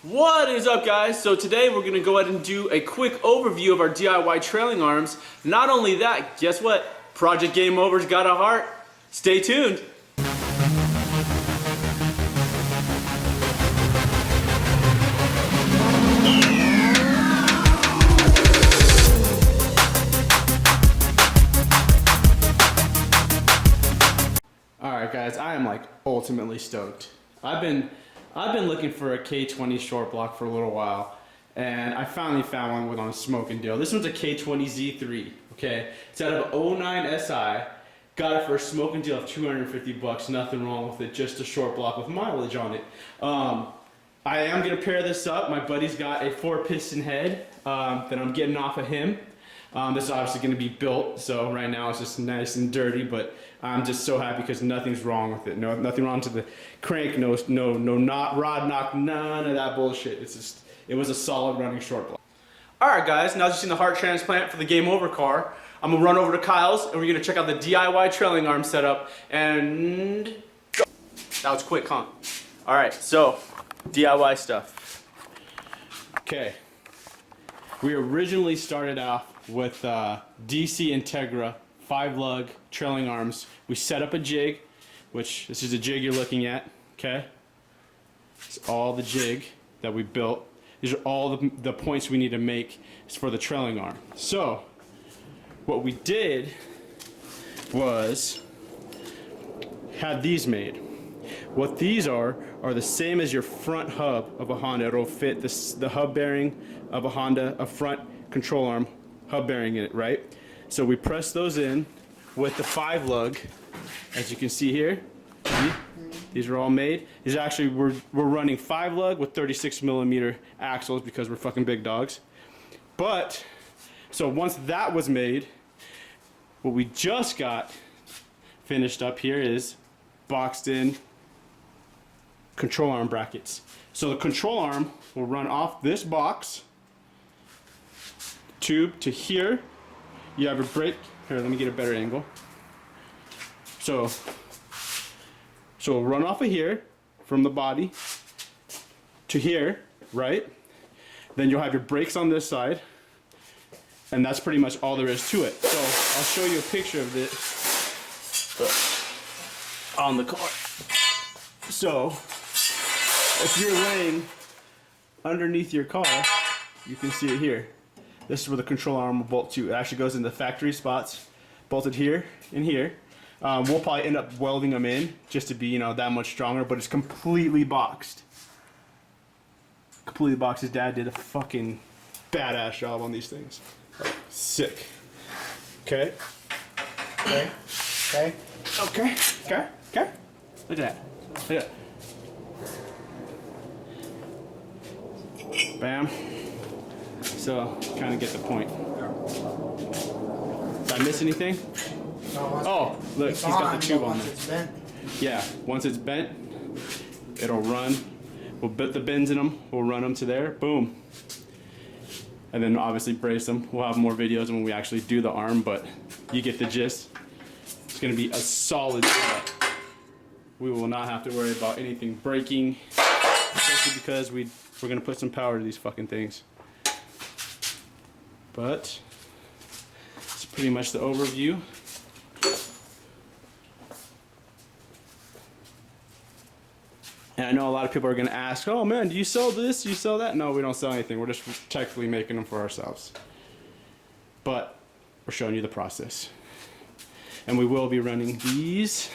What is up, guys? So today we're going to go ahead and do a quick overview of our DIY trailing arms. Not only that, guess what? Project Game Over's got a heart. Stay tuned. Alright guys, I am like ultimately stoked. I've been looking for a K20 short block for a little while, and I finally found one with on Smoking Deal. This one's a K20 Z3, okay? It's out of 09 SI. Got it for a Smoking Deal of 250 bucks. Nothing wrong with it, just a short block with mileage on it. I am gonna pair this up. My buddy's got a 4-piston head that I'm getting off of him. This is obviously going to be built, so right now it's just nice and dirty, but I'm just so happy because nothing's wrong with it. Nothing wrong to the crank, no not rod knock, none of that bullshit. It's just, it was a solid running short block. Alright guys, now that you've seen the heart transplant for the Game Over car, I'm going to run over to Kyle's and we're going to check out the DIY trailing arm setup, and go. That was quick, huh? Alright, so DIY stuff. Okay, we originally started off with DC Integra 5-lug trailing arms. We set up a jig, which this is the jig you're looking at, okay? It's all the jig that we built. These are all the points we need to make for the trailing arm. So what we did was had these made. What these are the same as your front hub of a Honda. It'll fit the hub bearing of a Honda, a front control arm hub bearing in it, right? So we press those in with the 5-lug, as you can see here. See? These are all made. These actually, we're running 5-lug with 36mm axles because we're fucking big dogs. But, so once that was made, what we just got finished up here is boxed in control arm brackets. So the control arm will run off this box tube to here. You have a brake. Here, let me get a better angle. So we'll run off of here from the body to here, right? Then you'll have your brakes on this side, and that's pretty much all there is to it. So I'll show you a picture of it on the car. So if you're laying underneath your car, you can see it here. This is where the control arm will bolt to. It actually goes in the factory spots, bolted here and here. We'll probably end up welding them in just to be, you know, that much stronger, but it's completely boxed. Completely boxed. His dad did a fucking badass job on these things. Sick. Okay. Okay. Okay. Okay. Okay. Okay. Look at that. Look at that. Bam. So, kind of get the point. Did I miss anything? No, oh, look, he's got the tube on there. It's bent. Yeah, once it's bent, it'll run. We'll put the bends in them. We'll run them to there. Boom. And then obviously brace them. We'll have more videos when we actually do the arm, but you get the gist. It's going to be a solid setup. We will not have to worry about anything breaking, especially because we're going to put some power to these fucking things. But it's pretty much the overview. And I know a lot of people are going to ask, oh man, do you sell this? Do you sell that? No, we don't sell anything. We're just technically making them for ourselves. But we're showing you the process. And we will be running these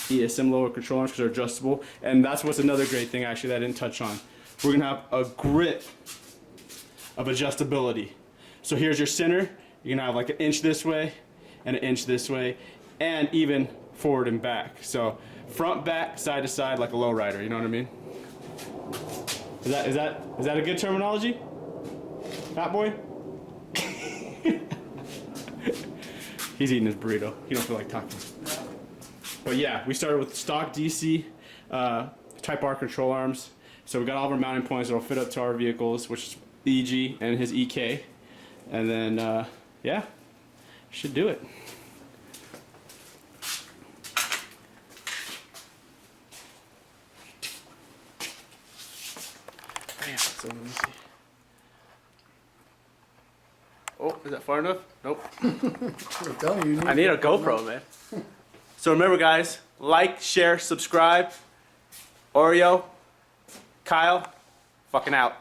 ESM lower control arms because they're adjustable. And that's what's another great thing actually that I didn't touch on. We're going to have a grip of adjustability. So here's your center. You're gonna have like 1 inch this way and 1 inch this way, and even forward and back. So front, back, side to side, like a lowrider. You know what I mean? Is that a good terminology? Hot boy? He's eating his burrito. He don't feel like talking. But yeah, we started with stock DC Type R control arms. So we got all of our mounting points that'll fit up to our vehicles, which is EG and his EK, and then yeah, should do it. Damn. So let me see. Oh, is that far enough? Nope. I'm telling you, I need a GoPro, man. So remember, guys, like, share, subscribe. Oreo, Kyle, fucking out.